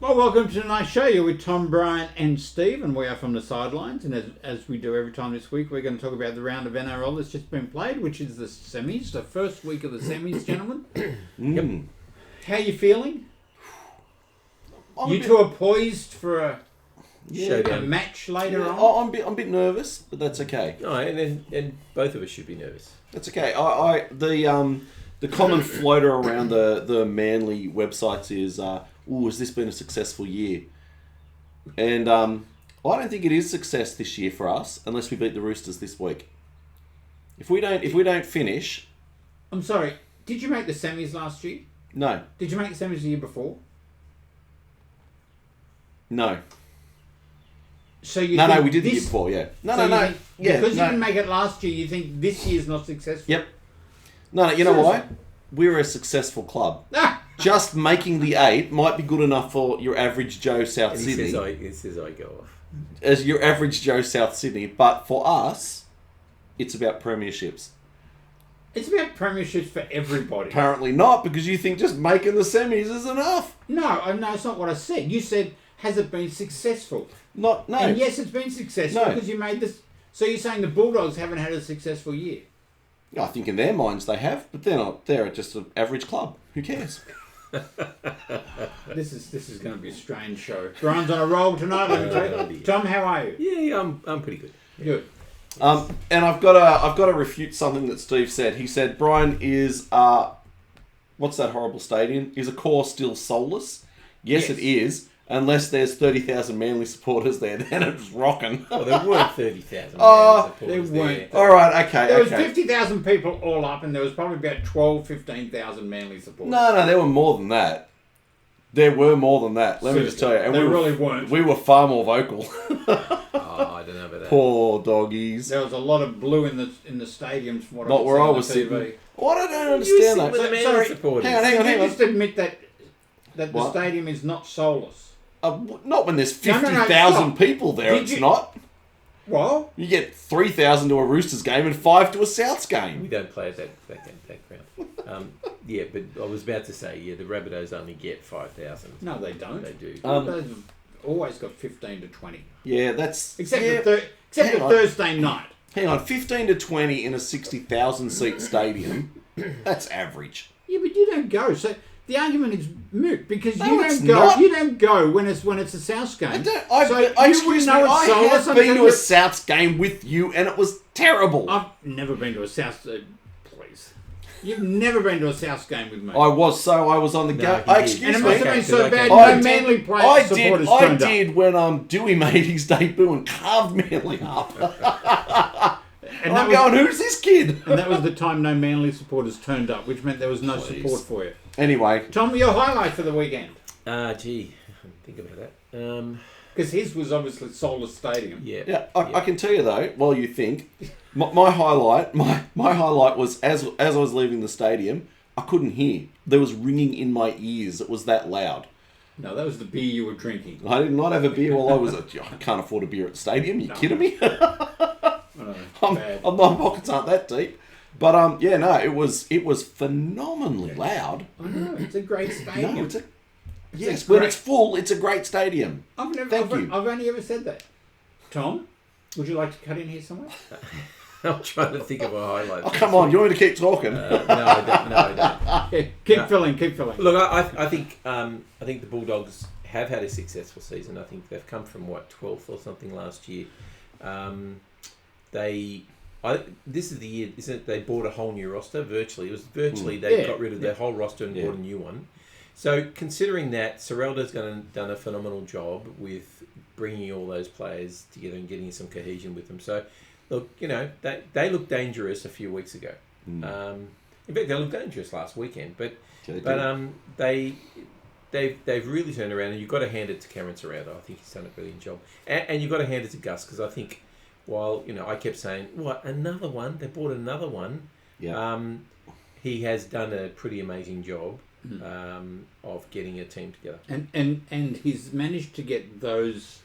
Well, welcome to tonight's show. You're with Tom, Brian and Steve, and we are from the sidelines. And as we do every time this week, we're going to talk about the round of NRL that's just been played, which is the semis, the first week of the semis, gentlemen. Yep. How are you feeling? You two are poised for a match later on? I'm a bit nervous, but that's okay. No, and both of us should be nervous. That's okay. The common floater around the Manly websites is, has this been a successful year? And I don't think it is success this year for us unless we beat the Roosters this week. If we don't finish, I'm sorry. Did you make the semis last year? No. Did you make the semis the year before? No. So you No, we did the year before. Yeah. No. You didn't make it last year, you think this year's not successful? Yep. No, you know why? We're a successful club. Just making the 8 might be good enough for your average Joe South Sydney. He says I go off. As your average Joe South Sydney. But for us, it's about premierships. It's about premierships for everybody. Apparently not, because you think just making the semis is enough. No, it's not what I said. You said, has it been successful? No. And yes, it's been successful because you made this. So you're saying the Bulldogs haven't had a successful year? I think in their minds they have, but they're not. They're just an average club. Who cares? This is going to be a strange show. Brian's on a roll tonight. Let me tell you. Tom, how are you? Yeah, I'm pretty good. Good. And I've got to refute something that Steve said. He said Brian is what's that horrible stadium? Is a core still soulless? Yes, it is. Unless there's 30,000 Manly supporters there, then it's rocking. Well, there weren't 30,000 Manly supporters there. Weren't. All right, okay. There was 50,000 people all up, and there was probably about 15,000 Manly supporters. No, there were more than that. There were more than that. Let me just tell you. And they really weren't. We were far more vocal. I don't know about that. Poor doggies. There was a lot of blue in the stadiums from what Not where I was sitting. What I don't understand that. With the Manly supporters. Hang on. You just admit that the stadium is not soulless. Not when there's 50,000 people there, it's not. Well, you get 3,000 to a Roosters game and 5 to a Souths game. We don't play at that ground. But I was about to say, the Rabbitohs only get 5,000. No, they don't. They do. They've always got 15 to 20. Yeah, that's... Except for Thursday night. Hang on, 15 to 20 in a 60,000 seat stadium, that's average. Yeah, but you don't go. So the argument is moot because you don't go when it's a Souths game. Excuse me, I have been to a Souths game with you and it was terrible. I've never been to a Souths. Please, you've never been to a Souths game with me. I was on the game. Excuse me. And it must have been so bad. No Manly players supporters turned up. I did when Dewey made his debut and carved Manly up. And I'm going, who's this kid? And that was the time no Manly supporters turned up, which meant there was no support for you. Anyway. Tom, your highlight for the weekend? Think about that. Because his was obviously soulless stadium. Yeah. I can tell you though, while you think, my highlight was as I was leaving the stadium, I couldn't hear. There was ringing in my ears. It was that loud. No, that was the beer you were drinking. I did not have a beer while I was I can't afford a beer at the stadium. You kidding me? My pockets aren't that deep. But it was phenomenally loud. I know, it's a great stadium. When it's full, it's a great stadium. Thank you. I've only ever said that. Tom, would you like to cut in here somewhere? I'm trying to think of a highlight. Oh, come on, you want me to keep talking? No, I don't. Keep filling. Look, I think the Bulldogs have had a successful season. I think they've come from 12th or something last year. This is the year, isn't it? They bought a whole new roster virtually. It was virtually they got rid of their whole roster and bought a new one. So considering that, Serraldo's done a phenomenal job with bringing all those players together and getting some cohesion with them. So look, they looked dangerous a few weeks ago. In fact, they looked dangerous last weekend, but they've really turned around, and you've got to hand it to Cameron Serraldo. I think he's done a brilliant job, and you've got to hand it to Gus because I think. While, I kept saying, what, another one? They bought another one. Yeah. He has done a pretty amazing job of getting a team together. And he's managed to get those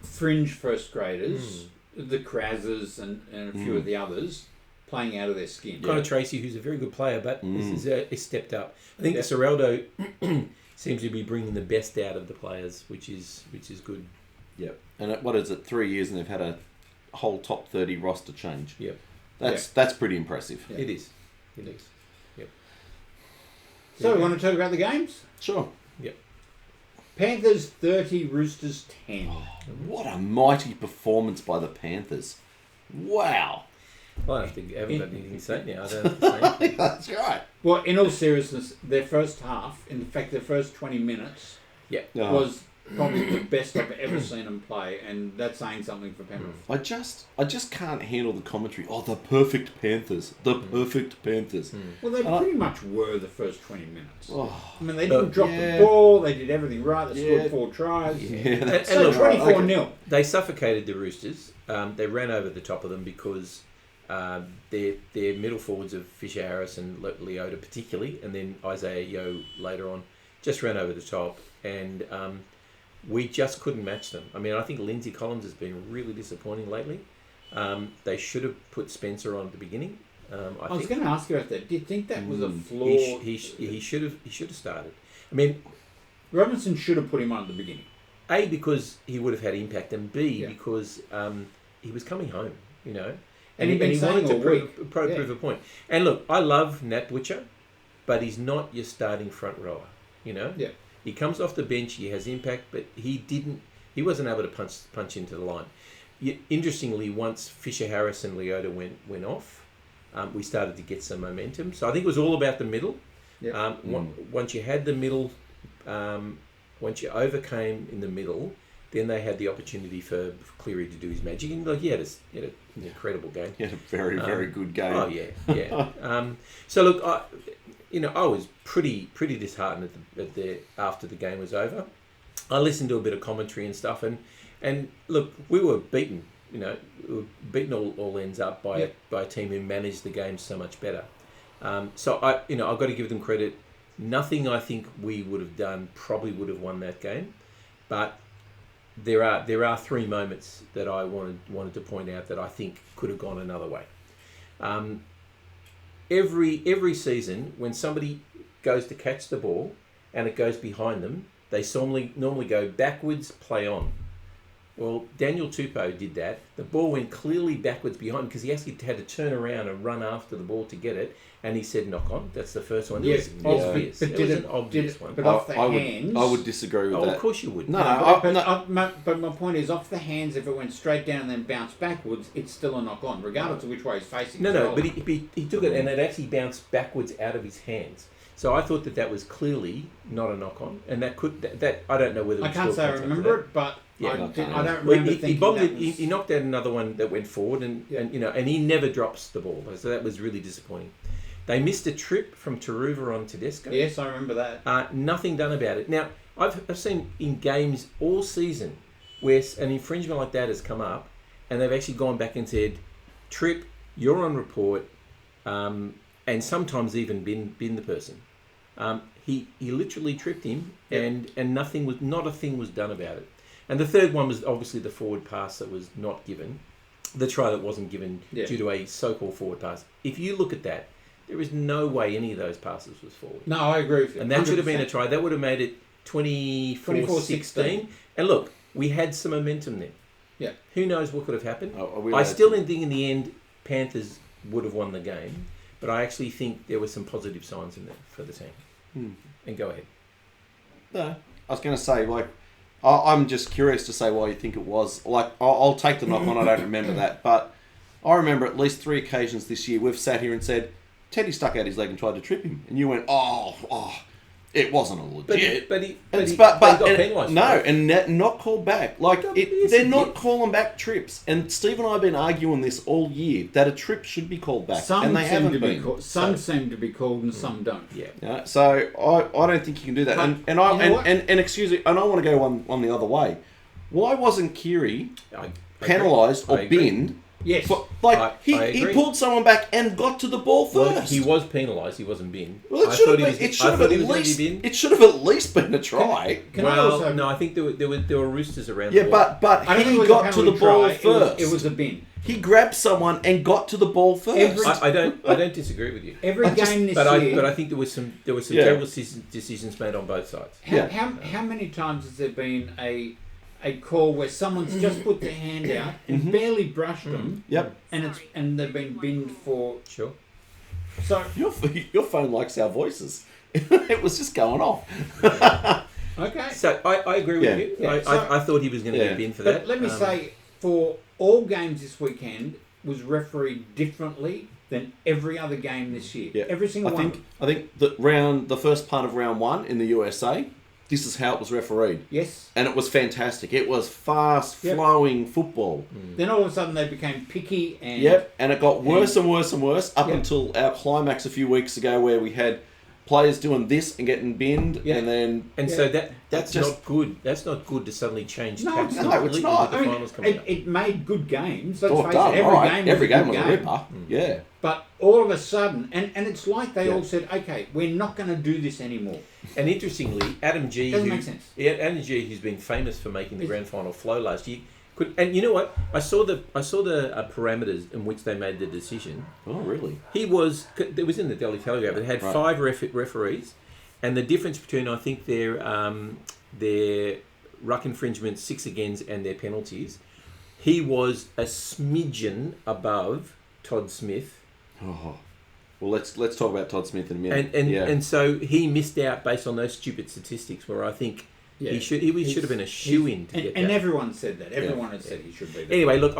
fringe first graders, the Krazzers and a few of the others, playing out of their skin. Connor Tracy, who's a very good player, but this is stepped up. I think the Serraldo seems to be bringing the best out of the players, which is good. Yep. And what is it? 3 years, and they've had a whole top 30 roster change. Yep. That's pretty impressive. Yeah. It is. Yep. So, we want to talk about the games? Sure. Yep. Panthers 30, Roosters 10. What a mighty performance by the Panthers. Wow. Well, I haven't got anything to say now. I don't have to say anything. That's right. Well, in all seriousness, their first half, in fact, their first 20 minutes was probably the best I've ever seen them play, and that's saying something for Penrith. I just can't handle the commentary. Oh, the perfect Panthers. The perfect Panthers. Well, they pretty much were the first 20 minutes. Oh, I mean, they didn't drop the ball. They did everything right. They scored 4 tries. And So look, 24-0. They suffocated the Roosters. They ran over the top of them because their middle forwards of Fisher Harris and Leota particularly, and then Isaiah Yeo later on, just ran over the top. And we just couldn't match them. I mean, I think Lindsay Collins has been really disappointing lately. They should have put Spencer on at the beginning. I was going to ask you about that. Do you think that was a flaw? He should have started. I mean, Robinson should have put him on at the beginning. A, because he would have had impact, and B, because he was coming home, you know. And he wanted to prove a point. And look, I love Nat Butcher, but he's not your starting front rower, you know. Yeah. He comes off the bench, he has impact, but he wasn't able to punch into the line. Interestingly, once Fisher Harris and Leota went off, we started to get some momentum. So I think it was all about the middle. Yep. Once you had the middle, once you overcame in the middle, then they had the opportunity for Cleary to do his magic. And he had an incredible game. He had a very, very good game. Oh, yeah. So look, I was pretty disheartened after the game was over. I listened to a bit of commentary and stuff, and look, we were beaten. We were beaten all ends up by a team who managed the game so much better. So I've got to give them credit. Nothing I think we would have done probably would have won that game, but there are 3 moments that I wanted to point out that I think could have gone another way. Every season, when somebody goes to catch the ball and it goes behind them, they normally go backwards, play on. Well, Daniel Tupou did that. The ball went clearly backwards behind because he actually had to turn around and run after the ball to get it. And he said, knock on. That's the first one. Yes, it was obvious. It was an obvious one. But off the hands... I would disagree with that. Of course you would. But my point is, off the hands, if it went straight down and then bounced backwards, it's still a knock-on, regardless of which way he's facing. No, but he took it and it actually bounced backwards out of his hands. So I thought that was clearly not a knock-on. And that I don't know whether... I can't say I remember it, but... I don't remember he knocked out another one that went forward, and he never drops the ball. So that was really disappointing. They missed a trip from Taruva on Tedesco. Yes, I remember that. Nothing done about it. Now, I've seen in games all season where an infringement like that has come up, and they've actually gone back and said, "Trip, you're on report," and sometimes even bin the person. He literally tripped him, and not a thing was done about it. And the third one was obviously the forward pass that was not given, the try that wasn't given due to a so-called forward pass. If you look at that, there is no way any of those passes was forward. No, I agree with you. And that 100%. Should have been a try. That would have made it 24-16. And look, we had some momentum there. Yeah. Who knows what could have happened? I still didn't think in the end Panthers would have won the game, but I actually think there were some positive signs in there for the team. And go ahead. No, I was going to say, I'm just curious to say why you think it was. I'll take the knock on. I don't remember that, but I remember at least 3 occasions this year we've sat here and said Teddy stuck out his leg and tried to trip him, and you went, "Oh, it wasn't a legit." But he got penalised. No, and not called back. They're not calling back trips. And Steve and I have been arguing this all year that a trip should be called back, and they haven't been. Some seem to be called, and some don't. Yeah. So I don't think you can do that. And excuse me, and I want to go on the other way. Why wasn't Keary penalised or binned Yes. But, I he agree. pulled someone back and got to the ball first. Well, he was penalised. He wasn't binned. Well, it should have at least been a try. Can I also... No, I think there were Roosters around. Yeah, the ball. but I don't think it he was got a to the penalty ball try. first. It was a bin. He grabbed someone and got to the ball first. I don't disagree with you. Every game this But year... I think there was some Yeah. terrible decisions made on both sides. How many times has there been a call where someone's just put their hand out and barely brushed them, Yep. and they've been binned for... Sure. So Your phone likes our voices. It was just going off. okay. So I agree with you. Yeah. I thought he was going to get binned for that. But let me say, for all games this weekend, was refereed differently than every other game this year. Yeah. Every single one. I think the first part of round 1 in the USA, this is how it was refereed. Yes. And it was fantastic. It was fast flowing football. Then all of a sudden they became picky and... Yep, and it got worse and worse and worse up until our climax a few weeks ago where we had players doing this and getting binned and then... So that's just not good. That's not good to suddenly change tactics. No, it's not. The finals coming up. It made good games. Let's Oh, face done. it, Every game was a a good ripper. Yeah. But all of a sudden, and it's like they all said, okay, we're not going to do this anymore. And interestingly, Adam G, Doesn't make sense. Adam G, who's been famous for making the grand final flow last year, and you know what? I saw the parameters in which they made the decision. Oh, really? It was in the Daily Telegraph. It had 5 referees, and the difference between I think their ruck infringements, 6 agains, and their penalties, he was a smidgen above Todd Smith. Oh. Well, let's talk about Todd Smith in a minute. And so he missed out based on those stupid statistics where I think he should have been a shoe-in to get that. And everyone said that. Everyone had said he should be there. Anyway, look,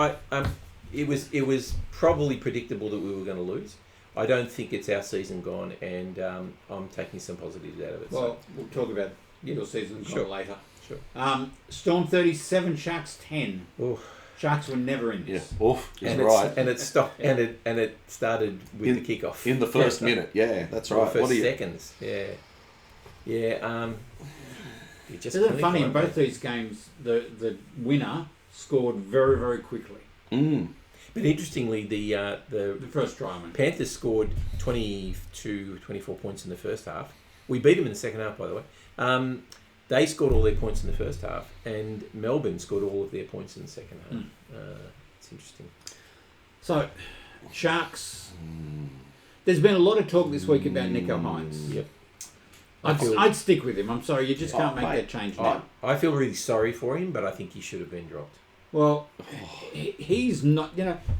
it was probably predictable that we were going to lose. I don't think it's our season gone, and I'm taking some positives out of it. Well, we'll talk about your season gone later. Sure. Storm 37, Sharks 10. Oof. Sharks were never in this. Yeah. And it stopped. And it started with the kickoff in the first minute. Yeah, that's right. First seconds. Yeah. Isn't it funny? In both these games, the winner scored very, very quickly. But interestingly, the first try, Panthers scored 24 points in the first half. We beat them in the second half, by the way. They scored all their points in the first half, and Melbourne scored all of their points in the second half. It's interesting. So, Sharks. There's been a lot of talk this week about Nico Hines. Yep. I'd stick with him. I'm sorry, you just can't make that change now. I feel really sorry for him, but I think he should have been dropped. Well, he's not.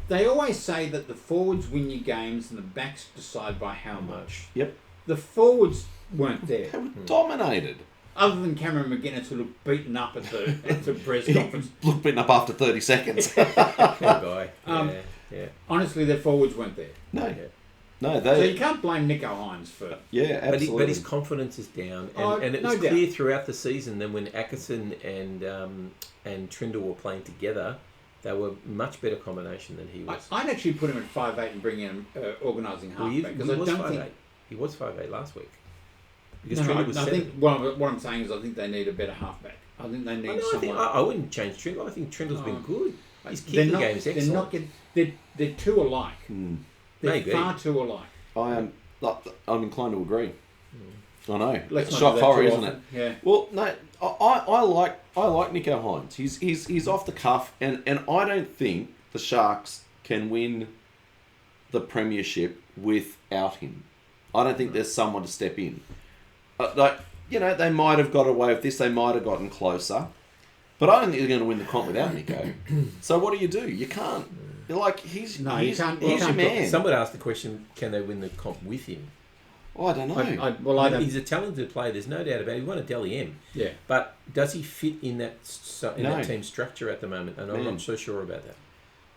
They always say that the forwards win your games and the backs decide by how much. Yep. The forwards weren't there. They were dominated. Other than Cameron McGuinness, who looked beaten up at the press conference. Looked beaten up after 30 seconds. Poor guy. Honestly, their forwards weren't there. No. So you can't blame Nico Hines for... Yeah, absolutely. But his confidence is down. And it was clear throughout the season that when Atkinson and Trindle were playing together, they were much better combination than he was. I'd actually put him at 5'8" and bring in organising halfback. Because I don't think... He was 5'8" last week. Because Trindle was 7. I think what I'm saying is I think they need a better halfback. I think they need someone... I wouldn't change Trindle. I think Trindle's been good. His kicking game's excellent. They're too alike. They're Maybe. far too alike. I'm inclined to agree. I know. Let's shock horror, isn't it? Yeah. Well, no, I like Nico Hines. He's off the cuff, and I don't think the Sharks can win the premiership without him. I don't think there's someone to step in. They might have got away with this. They might have gotten closer, but I don't think they're going to win the comp without Nico. So what do? You can't. You're like he's your man. Someone asked the question: can they win the comp with him? Oh, I don't know. I don't. He's a talented player. There's no doubt about it. He won a Dally M. Yeah. But does he fit in that team structure at the moment? And I'm not so sure about that.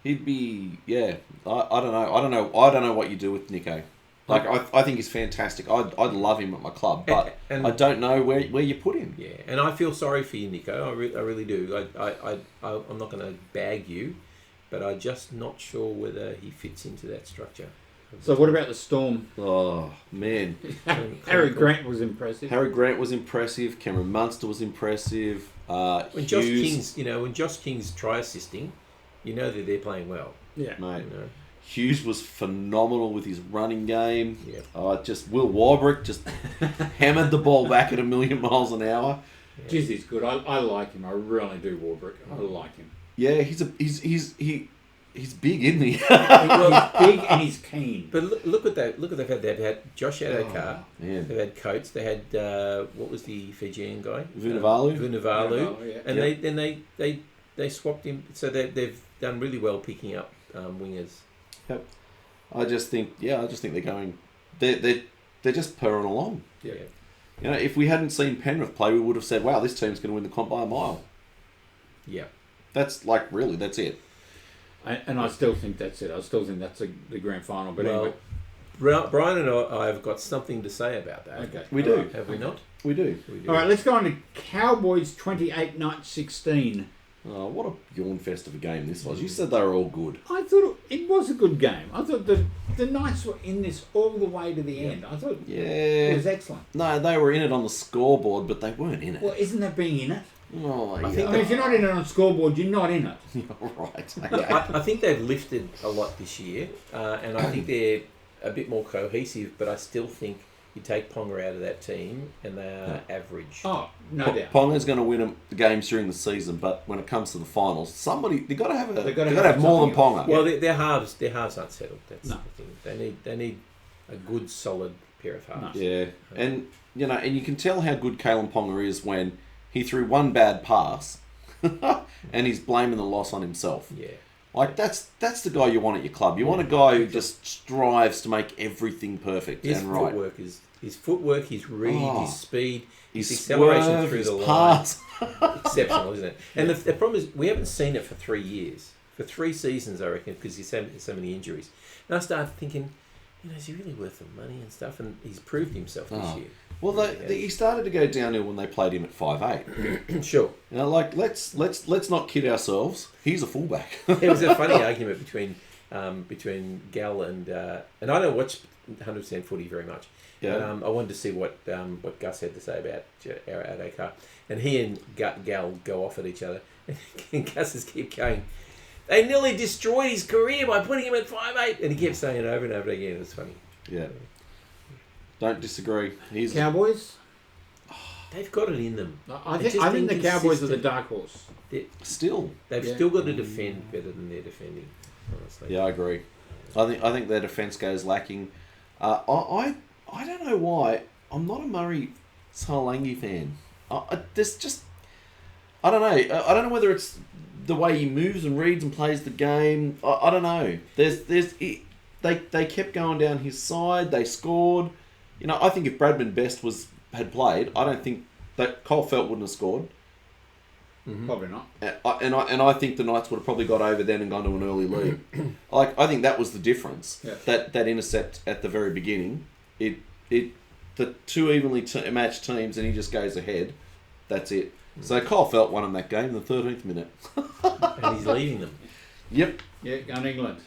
He'd be I don't know. I don't know what you do with Nico. I think he's fantastic. I'd love him at my club, but I don't know where you put him. Yeah, and I feel sorry for you, Nico. I really do. I'm not going to bag you, but I'm just not sure whether he fits into that structure. So what about the Storm? Oh, man. Harry Grant was impressive. Cameron Munster was impressive. When Josh King's try assisting, you know that they're playing well. Yeah. mate. You know. Hughes was phenomenal with his running game. Yeah. Just Will Warbrick just hammered the ball back at 1,000,000 miles an hour. Yeah. Jeez, he's good. I like him. I really do, Warbrick. I like him. Yeah, he's big, isn't he? He's big and he's keen. But look what they've had. They've had Josh Adokar. Man. They've had Coates. They had what was the Fijian guy? Vunivalu. Vunivalu. Yeah. And they swapped him. So they've done really well picking up wingers. Yep. I just think they're going. They're just purring along. Yeah. You know, if we hadn't seen Penrith play, we would have said, "Wow, this team's going to win the comp by a mile." Yeah. That's it. And I still think that's it. I still think that's the grand final. But Well, anyway. Brian and I have got something to say about that. Okay. We do. Right. Have we not? We do. We do. All right, let's go on to Cowboys 28, Knights 16. Oh, what a yawn fest of a game this was. You said they were all good. I thought it was a good game. I thought the Knights were in this all the way to the end. I thought it was excellent. No, they were in it on the scoreboard, but they weren't in it. Well, isn't that being in it? Oh, yeah. I mean, if you're not in it on the scoreboard, you're not in it. Right. Look, Okay. I think they've lifted a lot this year, and I think they're a bit more cohesive, but I still think you take Ponga out of that team and they are average. Oh, no doubt. Ponga's going to win the games during the season, but when it comes to the finals, they've got to have They've got to have more than something Ponga. Well, their halves aren't settled. That's No. the thing. They need a good, solid pair of halves. Yeah, and you can tell how good Kalen Ponga is when he threw one bad pass, and he's blaming the loss on himself. Yeah. Like that's the guy you want at your club. You want a guy who just strives to make everything perfect His and right. footwork, his read, his speed, his His acceleration swerve, through his the line. pass. Exceptional, isn't it? And the problem is we haven't seen it for 3 years. For 3 seasons, I reckon, because he's had so many injuries. And I started thinking, is he really worth the money and stuff? And he's proved himself this year. Well, he started to go downhill when they played him at 5'8". Sure. Let's not kid ourselves. He's a fullback. There was a funny argument between Gal and I don't watch 100% footy very much. Yeah. But I wanted to see what Gus had to say about Adokar. And he and Gal go off at each other. And Gus just keep going, they nearly destroyed his career by putting him at 5'8". And he kept saying it over and over again. It was funny. Yeah. Don't disagree. He's Cowboys? They've got it in them. I think the Cowboys are the dark horse. They've still. still got to defend better than they're defending, honestly. Yeah, I agree. I think their defence goes lacking. I don't know why. I'm not a Murray Salangi fan. I don't know. I don't know whether it's the way he moves and reads and plays the game. I don't know. They kept going down his side. They scored. I think if Bradman Best had played, I don't think that Cole Felt wouldn't have scored. Mm-hmm. Probably not. And I think the Knights would have probably got over then and gone to an early lead. I think that was the difference. Yeah. That intercept at the very beginning, the two evenly matched teams, and he just goes ahead. That's it. So Cole Felt won him that game in the 13th minute. And he's leading them. Yep. Yeah, going England.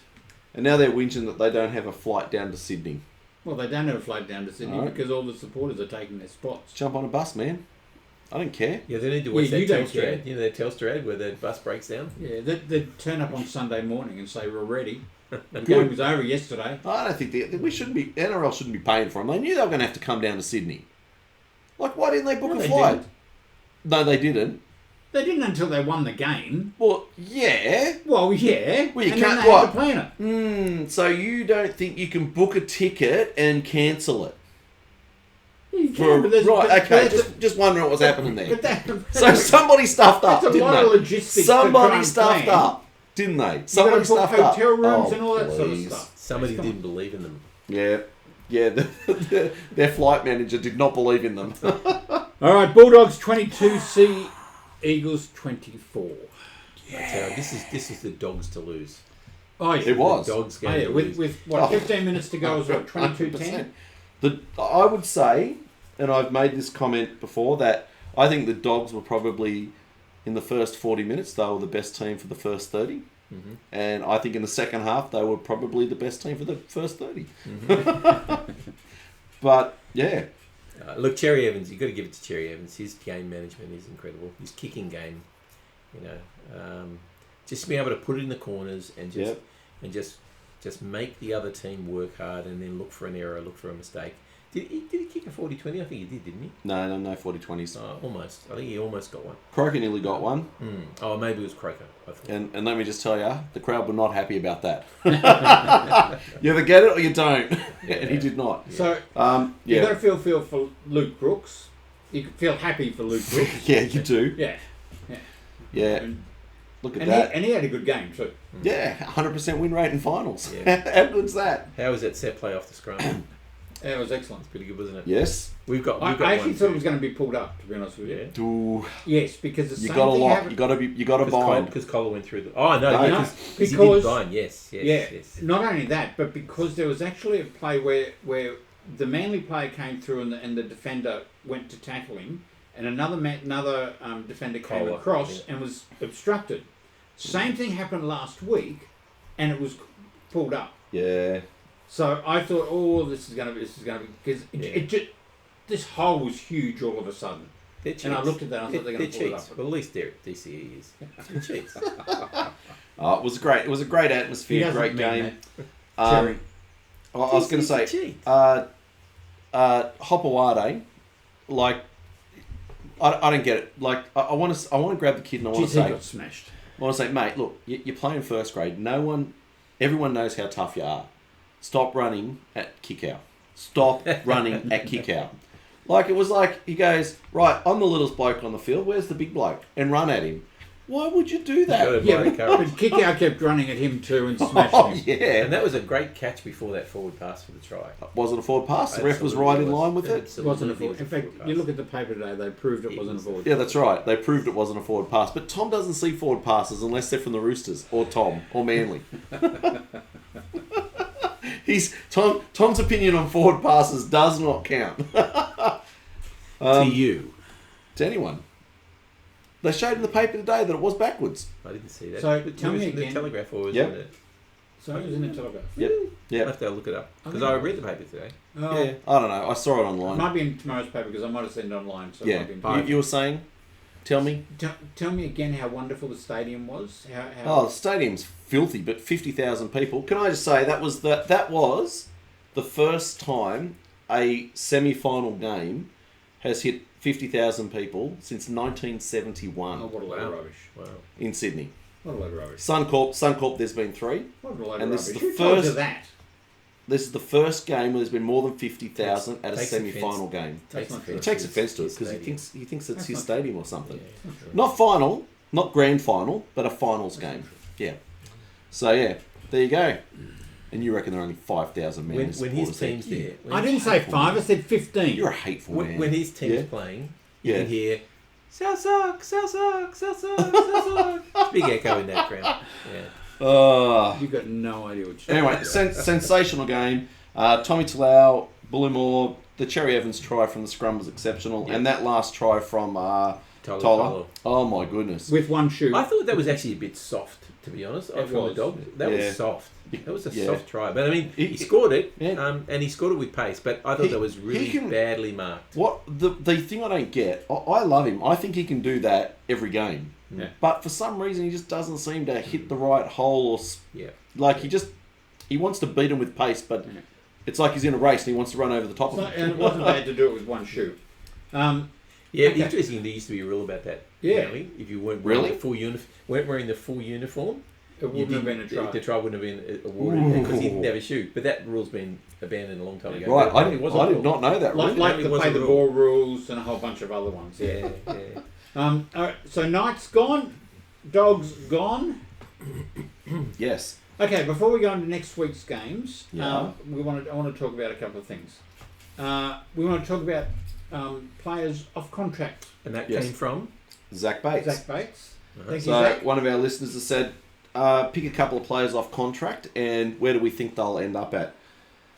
And now they're whinging that they don't have a flight down to Sydney. Well, they don't have a flight down to Sydney Right. because all the supporters are taking their spots. Jump on a bus, man. I don't care. Yeah, they need to watch Yeah, you that don't Telstra care. ad. That Telstra ad where the bus breaks down. Yeah, they turn up on Sunday morning and say, we're ready. The Good. game was over yesterday. I don't think NRL shouldn't be paying for them. They knew they were going to have to come down to Sydney. Like, why didn't they book a they flight? didn't. No, they didn't. They didn't until they won the game. Well, yeah. Well, yeah. Well, you and can't- then they what? had to plan it. So you don't think you can book a ticket and cancel it? You can, but there's- Right, but okay. that's Just wondering what was happening there. But that, So somebody stuffed up, that's a didn't lot they? of logistics to try Somebody and stuffed plan. up, didn't they? You Somebody gotta book stuffed up. hotel rooms Oh, and all that sort of please. stuff. Somebody Come didn't believe in them. Yeah. Their flight manager did not believe in them. All right, Bulldogs 22, Eagles 24. Yeah. This is the Dogs to lose. Oh, yeah. It was. The Dogs Oh, game yeah, to with lose. what, 15 minutes to go, it was what, 22-10? I would say, and I've made this comment before, that I think the Dogs were probably, in the first 40 minutes, they were the best team for the first 30. Mm-hmm. And I think in the second half, they were probably the best team for the first 30. Mm-hmm. But, yeah. Look, Cherry Evans, you've got to give it to Cherry Evans. His game management is incredible. His kicking game, just being able to put it in the corners and just, Yep. and just make the other team work hard and then look for an error, look for a mistake. Did he kick a 40-20? I think he did, didn't he? No 40-20s. Almost. I think he almost got one. Croker nearly got one. Oh, maybe it was Croker. I thought. And let me just tell you, the crowd were not happy about that. You either get it or you don't. And he did not. So, you got to feel for Luke Brooks. You can feel happy for Luke Brooks. Yeah, you do. Yeah. And look at that. And he had a good game too. Yeah, 100% win rate in finals. Yeah. How good's that? How was that set play off the scrum? Yeah, it was excellent. It's pretty good, wasn't it? Yes. I actually thought it was going to be pulled up, to be honest with you. Ooh. Yes, because the same got a thing lot. happened. You got to bind. Because Kohler went through the... Oh, no. Because he did bind. Yes. Not only that, but because there was actually a play where the Manly player came through and the defender went to tackle him, and another defender came across and was obstructed. Same thing happened last week, and it was pulled up. Yeah. So I thought, this is going to be because this hole was huge all of a sudden. And I looked at that and I thought they're going to pull it up. Well, at least DCE is. They're cheats. It was great. It was a great atmosphere, great game. I was going to say, Hopewade, like, I don't get it. Like, I want to grab the kid and I want to say, got smashed. I want to say, mate, look, you're playing first grade. Everyone knows how tough you are. Stop running at kick out. Stop running at kick out. Like, it was like, he goes, right, I'm the littlest bloke on the field. Where's the big bloke? And run at him. Why would you do that? But kick out kept running at him too and smashing him. Yeah. And that was a great catch before that forward pass for the try. Was it a forward pass? The ref was right in line with it? It wasn't a forward. In fact, you look at the paper today, they proved it wasn't a forward. Yeah, that's right. They proved it wasn't a forward pass. But Tom doesn't see forward passes unless they're from the Roosters or Tom or Manly. Tom's opinion on forward passes does not count. To you. To anyone. They showed in the paper today that it was backwards. I didn't see that. So but tell me the again. Telegraph or was Yep. it? So it was in the Telegraph. Yep. I'll have to look it up. Because I read the paper today. Oh, Yeah, I don't know. I saw it it online. might be in tomorrow's paper because I might have seen it online. So it Yeah. might be in You were saying? Tell me. Tell me again how wonderful the stadium was. How The stadium's filthy, but 50,000 people. Can I just say that was the first time a semi-final game has hit 50,000 people since 1971 what a load of rubbish. Wow. in Sydney. What a load of rubbish. Suncorp, there's been 3. What a load And of this is rubbish. the Who told you first- that? This is the first game where there's been more than 50,000 at a Takes semi-final game. That's not true. He takes offence to it because His he thinks it's That's his not stadium or something. Yeah. Not final, not grand final, but a finals game. Yeah. So yeah, there you go. And you reckon there are only 5,000 men When in his supporters team's there? there. I didn't say 5. I said 15. You're a hateful man. When his team's Yeah. playing, you Yeah. can hear South Sock, South Sock, South Sock, South Sock. It's a big echo in that crowd. Yeah. You've got no idea what you're Anyway, sensational game. Tommy Talau, Bullimore, the Cherry Evans try from the scrum was exceptional, Yeah. and that last try from Toller. Oh my goodness! with one shoe. I thought that was actually a bit soft, to be honest. It From the was. dog, that Yeah. was soft. That was a Yeah. soft try, but I mean, He- he scored it, Yeah. and he scored it with pace. But I thought He- that was really he can- badly marked. What the thing I don't get, I love him. I think he can do that every game. Yeah. But for some reason, he just doesn't seem to hit the right hole, or Yeah, like he wants to beat him with pace, but it's like he's in a race and he wants to run over the top of him. And it wasn't bad to do it with one shoe. yeah. Okay. Interesting. There used to be a rule about that. Yeah. Apparently. If you weren't wearing Really? the full weren't wearing the full uniform, It wouldn't have been a try. The try wouldn't have been awarded because he didn't have a shoe. But that rule's been abandoned a long time ago. Right, But I it was a did rule. not know that. Like, Really? like It the was play a the rule. ball rules and a whole bunch of other ones. Yeah, yeah. All right, so Knights gone, Dogs gone. Yes. Okay, before we go on to next week's games, Yeah. I want to talk about a couple of things. We want to talk about players off contract. And that Yes. came from Zach Bates. Zach Bates. Thank you, So Zach. one of our listeners has said, pick a couple of players off contract and where do we think they'll end up at?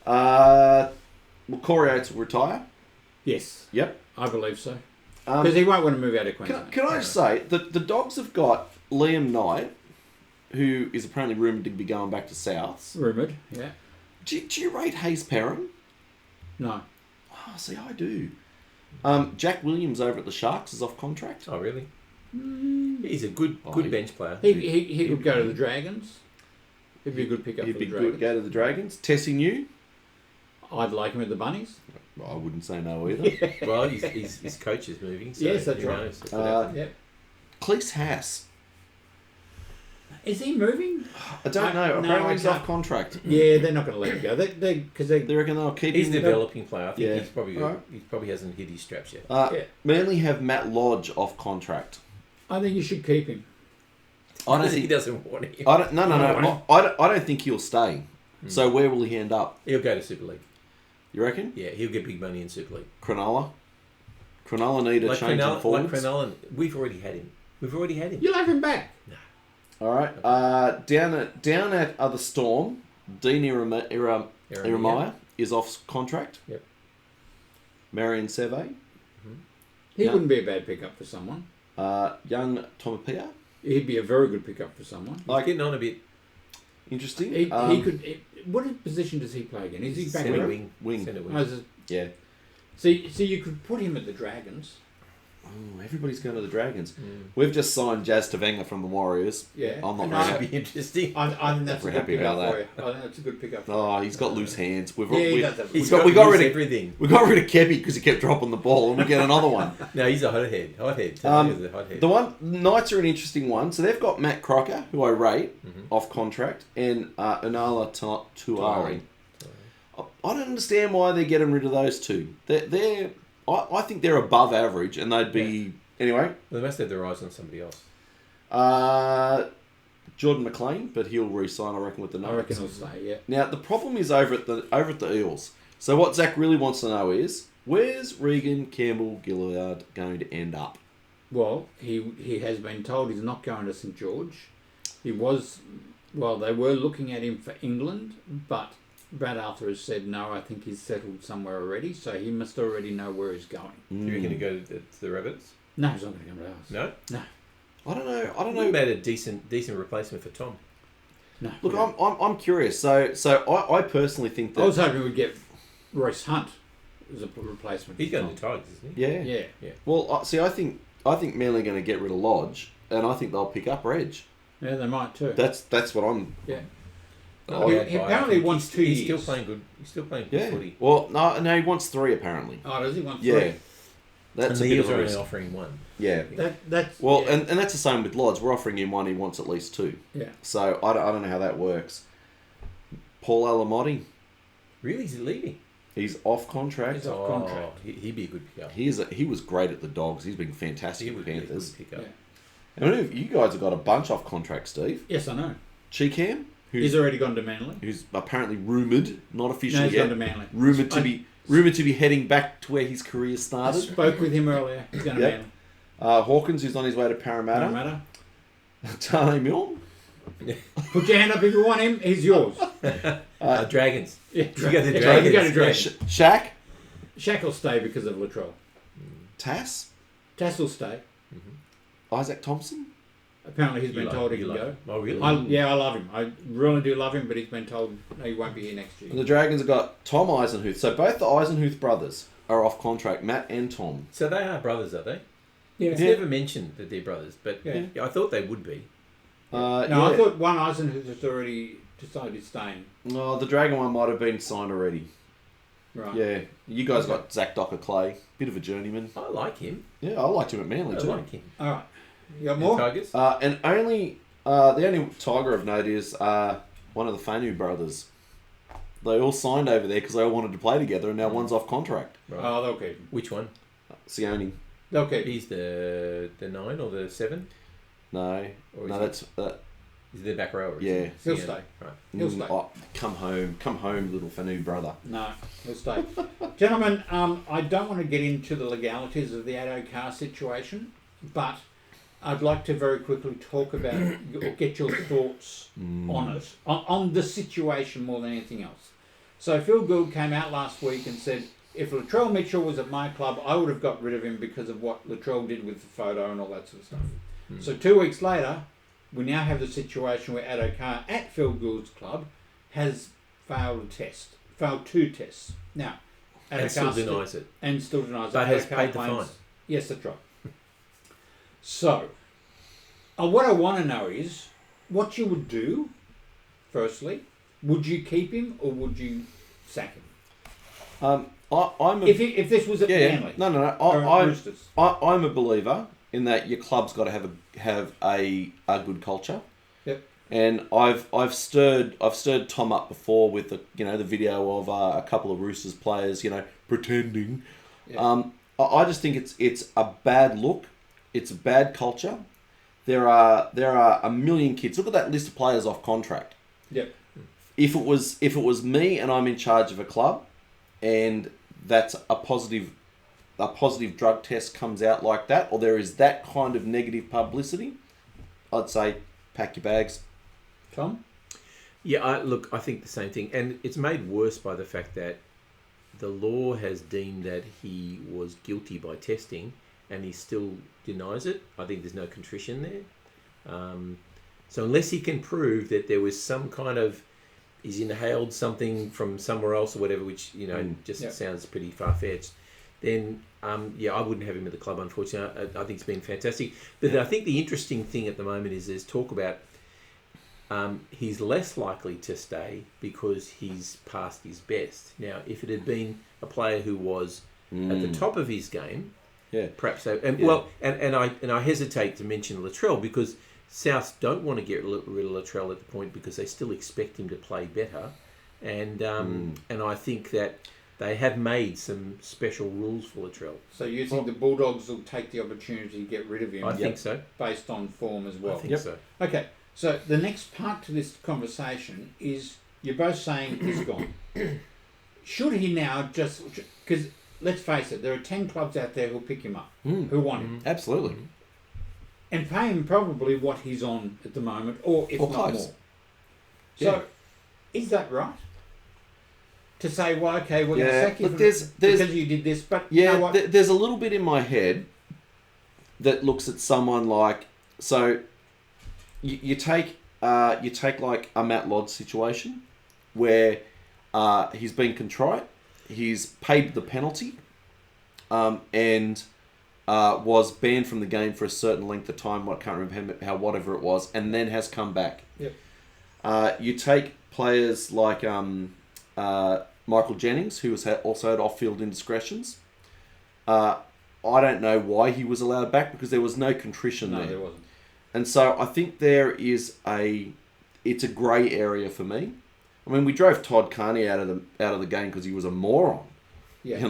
Well, Corey Oates will retire. Yes, Yep. I believe so. Because he won't want to move out of Queensland. Can I just say, the Dogs have got Liam Knight, who is apparently rumoured to be going back to Souths. Rumoured, yeah. Do you rate Hayes Perham? No. Oh, see, I do. Jack Williams over at the Sharks is off contract. Oh, really? He's a good bench player. He could go to the Dragons. He'd be a good pickup He'd for be the Dragons. good. Go to the Dragons. Tessie New. I'd like him at the Bunnies. I wouldn't say no either. Well, his coach is moving. So Yes, that's who right. knows? Yep. Cleese Haas. Is he moving? I don't know. No, Apparently I he's can't. off contract. Yeah, they're not going to let him go. Because they They reckon they'll keep He's him. a developing player. I think Yeah. he's probably Alright. he probably hasn't hit his straps yet. Yeah. Manly have Matt Lodge off contract. I think you should keep him. I don't he think. doesn't want him. I don't. No. No. I don't think he'll stay. So where will he end up? He'll go to Super League. You reckon? Yeah, he'll get big money in Super League. Cronulla need a change in forwards. Like Cronulla, we've already had him. You'll have him back. All right. Down at the Storm, Dean Iremaya is off contract. Yep. Marion Seve, He No. wouldn't be a bad pickup for someone. young Tomapia. He'd be a very good pickup for someone. He's getting on a bit. Interesting. He could. What position does he play again? Is he back Centre row? Wing. Centre wing. Oh, is it- Yeah. so you could put him at the Dragons. Oh, everybody's going to the Dragons. We've just signed Jazz Tavenga from the Warriors. Yeah. I'm not And very I- happy. That'd be interesting. I think that's a We're good happy pickup about for you. I think that's a good pickup. Oh, he's got loose hands. Yeah, he does have- we He's got loose rid of everything. we got rid of Kebby because he kept dropping the ball, and we get another one. No, he's a hothead. He's a hothead. The Knights are an interesting one. So they've got Matt Crocker, who I rate, off contract, and Unala Tuari. I don't understand why they're getting rid of those two. I think they're above average, and they'd be anyway. Well, they must have their eyes on somebody else. Jordan McLean, but he'll re-sign, I reckon, with the Knights. I reckon he'll stay. Yeah. Now the problem is over at the Eels. So what Zach really wants to know is where's Regan Campbell Gillard going to end up? Well, he has been told he's not going to St George. He was. Well, they were looking at him for England, but Brad Arthur has said no. I think he's settled somewhere already, so he must already know where he's going. Do you reckon to go to the Rabbits? No, he's not going to come to us. No. No. I don't know. What about a decent replacement for Tom? No. Look, I'm curious. So I personally think that I was hoping we'd get Royce Hunt as a replacement. He's for going Tom. to Tigers, isn't he? yeah. Yeah. Well, see, I think Manly are going to get rid of Lodge, and I think they'll pick up Reg. Yeah, they might too. That's what I'm. Yeah. Oh, He- yeah, he I apparently think wants 2 He's still years. playing good. He's still playing good Yeah. footy. Well, no, he wants 3 apparently. Oh, does he want Yeah. 3? That's And a the bit Eels of a are only risk. offering 1. Yeah. That's Well, yeah. and that's the same with Lodge. We're offering him 1. He wants at least 2. Yeah. So I don't know how that works. Paul Alamotti, Really? Is he leaving? he's off contract. He's off contract. He'd be a good pickup. He was great at the Dogs. He's been fantastic He with would be a good Panthers. pickup. Yeah. And you guys have got a bunch off contract, Steve. Yes, I know. Cheekham, He's already gone to Manly. who's apparently rumoured, not No, officially he's yet, gone to Manly. rumoured to be heading back to where his career I started. spoke with him earlier. He's going to Yep. Manly. Hawkins, who's on his way to Parramatta. Parramatta. Charlie Milne. Put your hand up if you want him. He's yours. Dragons. Yeah, You go to yeah, Dragons. you go to Dragons. Shaq. Shaq will stay because of Latrell. Tass. Tass will stay. Isaac Thompson. Apparently he's You been like- told he you can like go. him. Oh, really? I love him. I really do love him, but he's been told no, he won't be here next year. And the Dragons have got Tom Eisenhuth. So both the Eisenhuth brothers are off contract. Matt and Tom. So they are brothers, are they? Yeah. It's never mentioned that they're brothers, but Yeah. I thought they would be. No, yeah. I thought one Eisenhuth has already decided he's staying. Oh, the Dragon one might have been signed already. Right. Yeah. You guys got Zach Docker Clay. Bit of a journeyman. I like him. Yeah, I liked him at Manly I too. like him. All right. You got And more? Tigers? And the only Tiger of note is one of the Fanu brothers. They all signed over there because they all wanted to play together, and now one's off contract. Right. Oh, they'll keep him. Which one? Sione. They'll keep him. He's the 9 or the 7? No, Or no, is that's Is he the back row? Or is Yeah. he He'll the stay. end? Right. He'll stay. oh, come home, little Fanu brother. No, he'll stay. Gentlemen, I don't want to get into the legalities of the Addo Carr situation, but I'd like to very quickly talk about or get your thoughts on it, on the situation more than anything else. So Phil Gould came out last week and said, if Latrell Mitchell was at my club, I would have got rid of him because of what Latrell did with the photo and all that sort of stuff. So 2 weeks later, we now have the situation where Addo Carr at Phil Gould's club has failed two tests. Now, Addo And still Carr denies it. and still denies But it. has Addo Carr paid the claims- fine. Yes, that's right. So, what I want to know is what you would do firstly, would you keep him or would you sack him? I'm a, If this was at Manly, No. Roosters. I'm a believer in that your club's got to have a good culture. Yep. And I've stirred Tom up before with the video of a couple of Roosters players pretending. Yep. I just think it's a bad look. It's a bad culture. There are a million kids. Look at that list of players off contract. Yep. If it was me and I'm in charge of a club, and that's a positive drug test comes out like that, or there is that kind of negative publicity, I'd say pack your bags. Tom? Yeah, I think the same thing. And it's made worse by the fact that the law has deemed that he was guilty by testing and he still denies it. I think there's no contrition there. So unless he can prove that there was some kind of, he's inhaled something from somewhere else or whatever, which, sounds pretty far-fetched, then, I wouldn't have him at the club, unfortunately. I think it's been fantastic. But I think the interesting thing at the moment is there's talk about he's less likely to stay because he's past his best. Now, if it had been a player who was at the top of his game, perhaps so. And I hesitate to mention Latrell because South don't want to get rid of Latrell at the point because they still expect him to play better, and I think that they have made some special rules for Latrell. So you think the Bulldogs will take the opportunity to get rid of him? I think so, based on form as well. I think so. Okay. So the next part to this conversation is you're both saying he's gone. Should he now just... Because let's face it, there are 10 clubs out there who'll pick him up, who want him. Absolutely. And pay him probably what he's on at the moment, or if not close. more. So is that right? To say, well, okay, we're going to sack you because you did this, but you know what? There's a little bit in my head that looks at someone like... So... You take like a Matt Lodd situation where he's been contrite, he's paid the penalty, and was banned from the game for a certain length of time. I can't remember whatever it was, and then has come back. Yep. You take players like Michael Jennings, who has also had off-field indiscretions. I don't know why he was allowed back because there was no contrition there. No, there wasn't. And so I think it's a grey area for me. I mean, we drove Todd Carney out of the game because he was a moron. Yeah.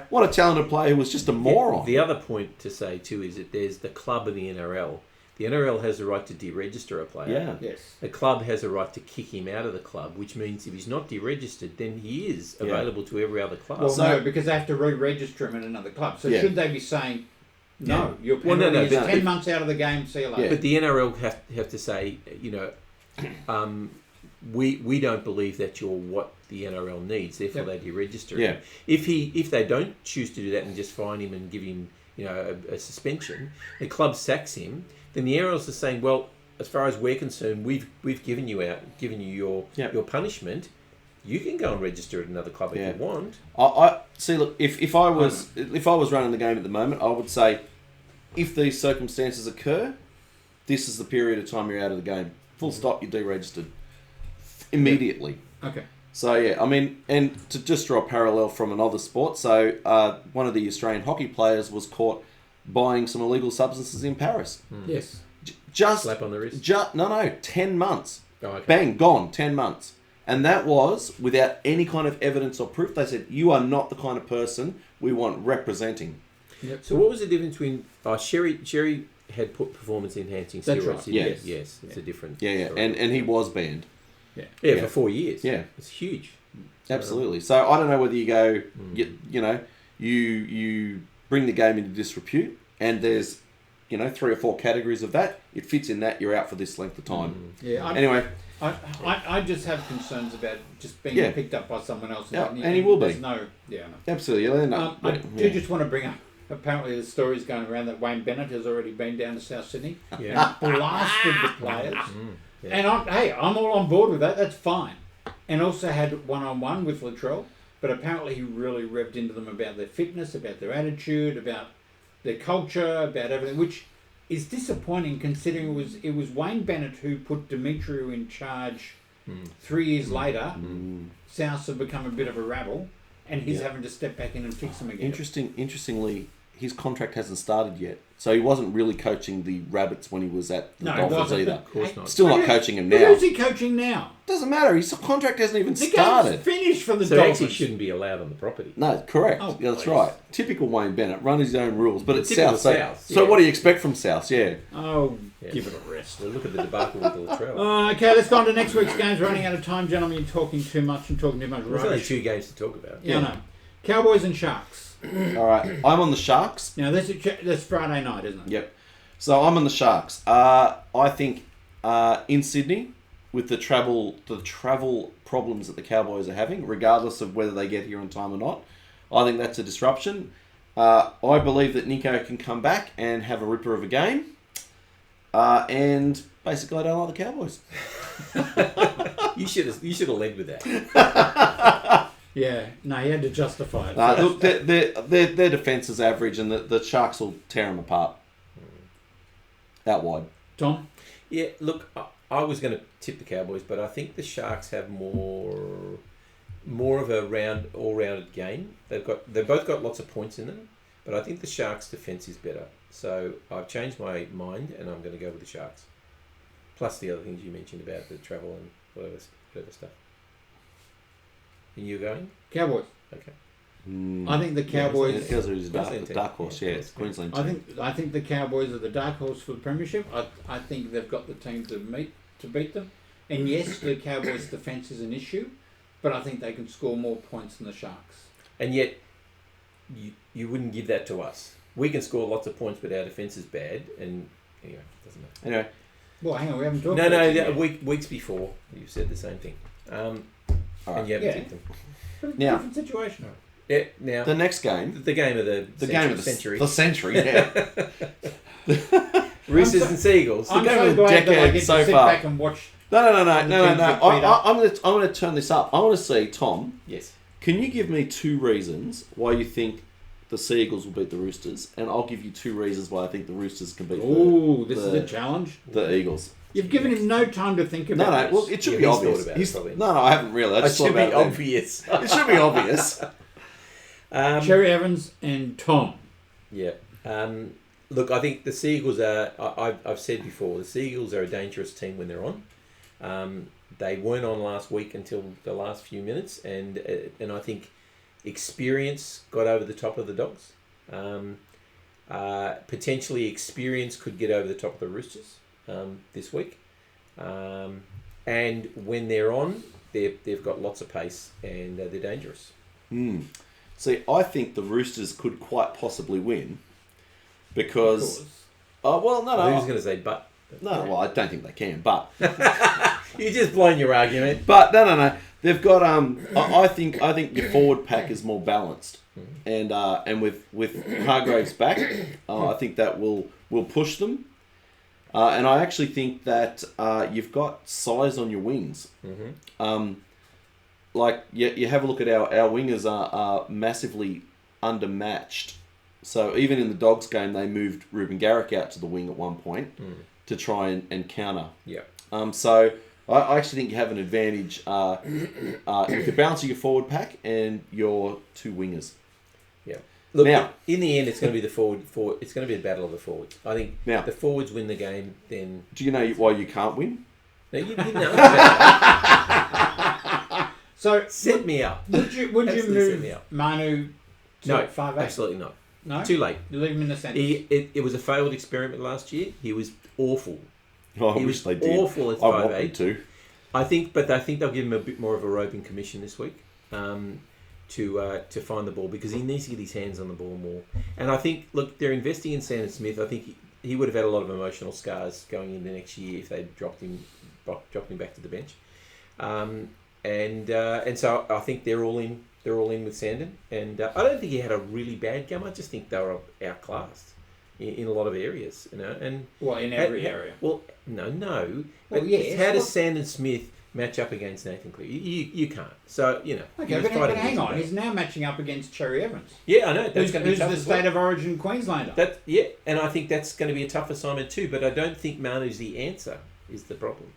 What a talented player who was just a moron. The other point to say too is that there's the club and the NRL. The NRL has the right to deregister a player. Yeah. Yes. The club has a right to kick him out of the club, which means if he's not deregistered, then he is available to every other club. Well, no, because they have to re-register him at another club. So should they be saying... No, you're 10 months out of the game, see you later. But the NRL have to say, we don't believe that you're what the NRL needs, therefore they deregister him. If they don't choose to do that and just fine him and give him a suspension, the club sacks him, then the NRL's are saying, well, as far as we're concerned, we've given you your punishment. You can go and register at another club if you want. I see. Look, if I was running the game at the moment, I would say, if these circumstances occur, this is the period of time you're out of the game. Full stop. You're deregistered immediately. Okay. So I mean, and to just draw a parallel from another sport, so one of the Australian hockey players was caught buying some illegal substances in Paris. Yes. Just slap on the wrist. 10 months. Oh, okay. Bang, gone. 10 months. And that was without any kind of evidence or proof. They said, you are not the kind of person we want representing. Yep. So what was the difference between... Sherry had put performance-enhancing steroids. That's right. Yes. It's a different... Yeah. And he was banned. Yeah, for 4 years. Yeah. It's huge. Absolutely. So I don't know whether you go, you bring the game into disrepute, and there's, 3 or 4 categories of that. It fits in that, you're out for this length of time. Anyway... I just have concerns about just being picked up by someone else. And he will be. Absolutely. I do just want to bring up, apparently the story's going around that Wayne Bennett has already been down to South Sydney and blasted the players. And I'm all on board with that. That's fine. And also had one-on-one with Latrell, but apparently he really revved into them about their fitness, about their attitude, about their culture, about everything, which is disappointing considering it was Wayne Bennett who put Demetriou in charge 3 years later. Souths have become a bit of a rabble, and he's having to step back in and fix them again. Interestingly, his contract hasn't started yet, so he wasn't really coaching the Rabbits when he was at the Dolphins either. Of course not. Still not coaching him now. Who's he coaching now? Doesn't matter. His contract hasn't even The started. game's finished for the So Dolphins. actually shouldn't be allowed on the property. No, correct. Oh, Yeah, that's please. right. Typical Wayne Bennett. Run his own rules, but it's Typical South. South, So yeah. what do you expect from South? Yeah. Oh, Yeah. give it a rest. Well, look at the debacle with Latrell. Okay, let's go on to next week's games. Running out of time, gentlemen. You're talking too much and talking too much There's only rubbish. 2 games to talk about. Yeah, I know. Cowboys and Sharks. All right. I'm on the Sharks. Now, that's Friday night, isn't it? Yep. So I'm on the Sharks. I think in Sydney, with the travel problems that the Cowboys are having, regardless of whether they get here on time or not, I think that's a disruption. I believe that Nico can come back and have a ripper of a game. And basically, I don't like the Cowboys. You should have led with that. Yeah. No, he had to justify it. Look, their defence is average, and the Sharks will tear them apart. Out wide. Tom? Yeah, look, I was going to tip the Cowboys, but I think the Sharks have more of a all-rounded game. They've both got lots of points in them, but I think the Sharks' defence is better. So I've changed my mind, and I'm going to go with the Sharks. Plus the other things you mentioned about the travel and whatever stuff. And you going? Cowboys. Okay. I think the Cowboys. Because it was Queensland the dark horse. Yeah, team. it's Queensland I team. think the Cowboys are the dark horse for the premiership. I think they've got the team to beat them. And yes, the Cowboys' defence is an issue, but I think they can score more points than the Sharks. And yet, you wouldn't give that to us. We can score lots of points, but our defence is bad. And anyway, it doesn't matter. Anyway. Well, hang on, we haven't talked. Weeks before you said the same thing. And you haven't tipped them. Now, different situation. Yeah. Now the next game. the game of the century. The century. Yeah. Roosters and Seagulls. I'm game so of the glad that I decade get so to sit far. back and watch. No. teams get beat up. I'm going to turn this up. I want to see, Tom. Yes. Can you give me 2 reasons why you think the Seagulls will beat the Roosters, and I'll give you 2 reasons why I think the Roosters can beat This is a challenge. the Eagles. You've given him no time to think about No. this. Well, it should Yeah, be he's obvious. thought about it, probably. No, I haven't really. I It just should thought be about it. obvious. It should be obvious. Cherry Evans and Tom. Yeah. Look, I think the Seagulls are. I've said before, the Seagulls are a dangerous team when they're on. They weren't on last week until the last few minutes, and I think experience got over the top of the Dogs. Potentially, experience could get over the top of the Roosters this week. And when they're on, they've got lots of pace and they're dangerous. See, I think the Roosters could quite possibly win because. Oh well, no. I was going to say, but No, well, I don't think they can, but you're just blowing your argument. But no. They've got I think your forward pack is more balanced, and with Hargraves back, I think that will push them. And I actually think that you've got size on your wings. Like you have a look at our wingers are massively undermatched. So even in the Dogs game, they moved Ruben Garrick out to the wing at one point to try and counter. Yeah. So I actually think you have an advantage with the balance of your forward pack and your 2 wingers. Yeah. Look, now, in the end, it's going to be the forward. It's going to be a battle of the forwards. I think now, the forwards win the game. Then do you know why you can't win? No, you know. So set me up. Would you move Manu to 5'8"? Absolutely not. No, too late. You leave him in the centre. It was a failed experiment last year. He was awful. Oh, I wish they did. Awful at 5'8". I want them to. I think they'll give him a bit more of a roving commission this week to find the ball because he needs to get his hands on the ball more. And I think, look, they're investing in Sandon Smith. I think he would have had a lot of emotional scars going into next year if they'd dropped him back to the bench. And so I think they're all in with Sandon. And I don't think he had a really bad game. I just think they were outclassed in a lot of areas, you know. And in every area. Well, no. Well, But yes. how does Sandon Smith match up against Nathan Cleary. You can't. So, you know. Okay, but hang on. He's now matching up against Cherry Evans. Yeah, I know. That's going to be tough. Who's the state of origin Queenslander? Yeah, and I think that's going to be a tough assignment too, but I don't think Manu's the answer is the problem.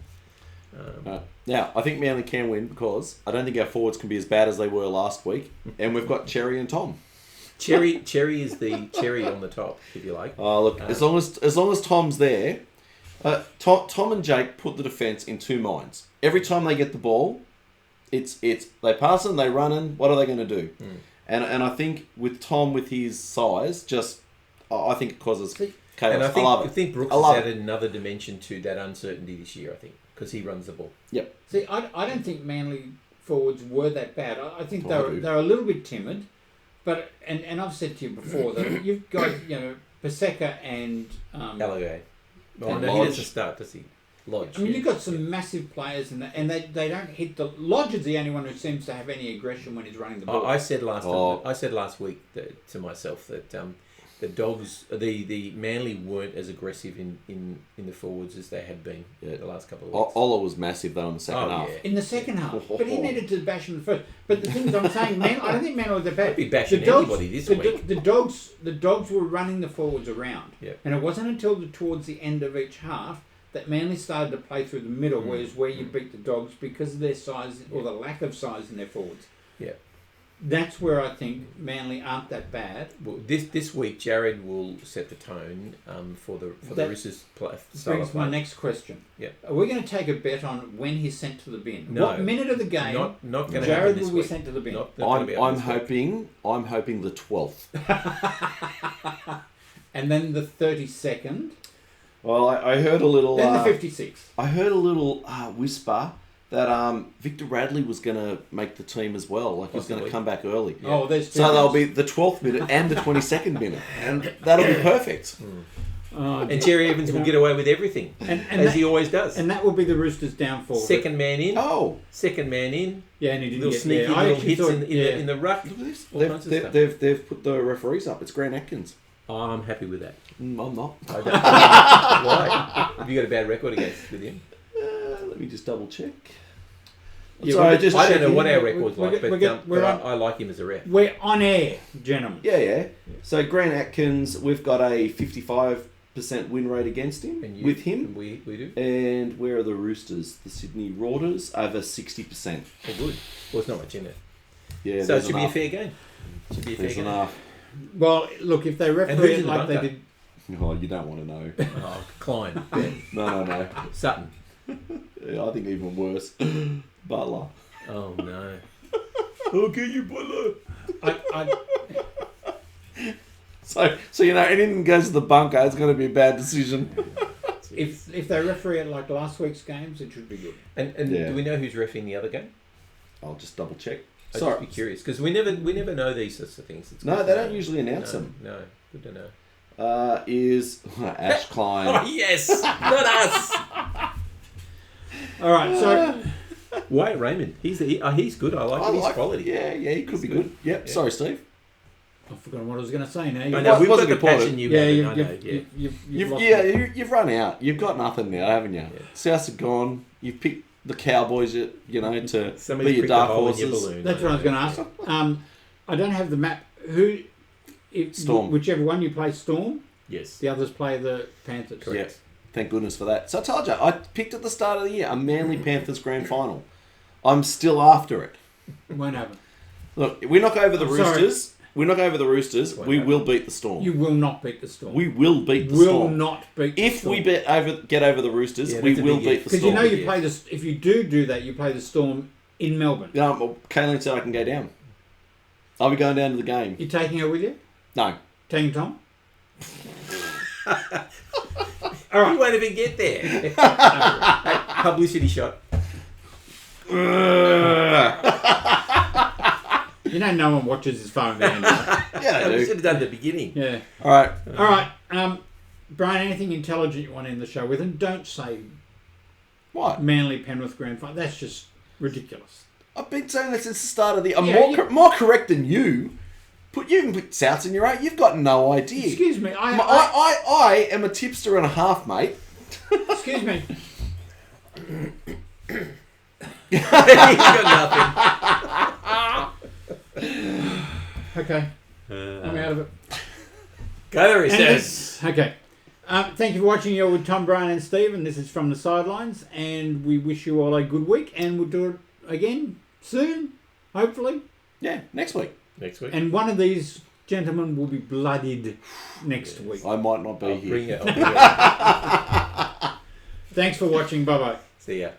Now, I think Manly can win because I don't think our forwards can be as bad as they were last week, and we've got Cherry and Tom. Cherry is the cherry on the top, if you like. Oh, look, as long as Tom's there, Tom and Jake put the defence in two minds. Every time they get the ball, it's they pass and they run in. What are they going to do? And I think with Tom with his size, I think it causes chaos. And I think Brooks has added another dimension to that uncertainty this year. I think because he runs the ball. Yep. See, I don't think Manly forwards were that bad. I think they're a little bit timid, but and I've said to you before that you've got Paseka and Gallagher. Oh, and no, he Lodge. doesn't start, does he? Lodge. I mean, you've got some massive players in that, and they don't hit the. Lodge is the only one who seems to have any aggression when he's running the ball. I said last week to myself that the Dogs, the Manly weren't as aggressive in the forwards as they had been the last couple of weeks. Ola was massive though in the second half. Yeah. In the second half, but he needed to bash him first. But the thing is, I'm saying, I don't think Manly was that bad. I'd be bashing anybody this week. The Dogs were running the forwards around, and it wasn't until towards the end of each half that Manly started to play through the middle, where you beat the Dogs because of their size or the lack of size in their forwards. Yeah. That's where I think Manly aren't that bad. Well, this week, Jared will set the tone for the Roosters play. Brings my next question. Yeah. Are we going to take a bet on when he's sent to the bin? No. What minute of the game? Not going to Jared happen this will week. be sent to the bin. I'm hoping the 12th. And then the 32nd. Well, I heard a little. Then the 56th. I heard a little whisper that Victor Radley was going to make the team as well. Like, he's going to come back early. Yeah. Oh, there's two. So there'll be the 12th minute and the 22nd minute. And that'll be perfect. And Cherry Evans will get away with everything, as he always does. And that will be the Roosters' downfall. Second man in. Second man in. Yeah, and he didn't little get sneaky little hits in the ruck. Look at this. They've put the referees up. It's Grant Atkins. Oh, I'm happy with that. I'm not. Why? Have you got a bad record with him? Let me just double check. Yeah, I don't know what our record's like, but I like him as a ref. We're on air, gentlemen. Yeah. So Grant Atkins, we've got a 55% win rate against him. With him. And we do. And where are the Roosters? The Sydney Roosters, over 60%. Oh, good. Well, it's not much in it. Yeah, so it should be a fair game. There's enough. Well, look, if they referee it like they did... Oh, you don't want to know. Oh, Klein. Ben. No. Sutton. Yeah, I think even worse. Butler. Oh, no. I'll get you, Butler. So anything goes to the bunker, it's going to be a bad decision. If they referee it like last week's games, it should be good. And do we know who's reffing the other game? I'll just double check. I'd just be curious because we never know these sorts of things. No, they don't usually announce them. No, good to know. Is Ash Klein? Oh yes, not us. All right, so Wyatt Raymond, he's good. I like him. He's quality. Yeah, he could be good. Yep. Yeah. Sorry, Steve. I've forgotten what I was going to say now. I know, we've got the passion you have. You've run out. You've got nothing now, haven't you? Yeah. Souths are gone. You've picked the Cowboys, to be your dark horses. That's what I was going to ask. I don't have the map. Storm. Whichever one you play, Storm. Yes. The others play the Panthers. Correct. Yeah. Thank goodness for that. So I told you, I picked at the start of the year a Manly Panthers grand final. I'm still after it. It won't happen. Look, we knock over the Roosters. Sorry. We knock over the Roosters. We will beat the Storm. You will not beat the Storm. We will beat the Storm. Will not beat the Storm. If we get over the Roosters, we will beat the Storm. Because you know you play this. If you do that, you play the Storm in Melbourne. Yeah, well, Kaylin said I can go down. I'll be going down to the game. You taking her with you? No. Taking Tom? All right. You won't even get there. Publicity shot. You know no one watches his phone there. Yeah, they do. We should have done the beginning. Yeah. All right. All right. Brian, anything intelligent you want to end the show with? And don't say what? Manly Penrith Grand Final. That's just ridiculous. I've been saying that since the start of the... I'm more correct than you. You can put Souths in your 8. You've got no idea. Excuse me. I am a tipster and a half, mate. Excuse me. He's got nothing. Okay. I'm out of it. Go there, he says. Okay. Thank you for watching. You're with Tom, Brian and Steve, and this is From the Sidelines, and we wish you all a good week, and we'll do it again soon, hopefully. Yeah, next week. Next week. And one of these gentlemen will be blooded next week. I might not be here. Bring it. Thanks for watching. Bye-bye. See ya.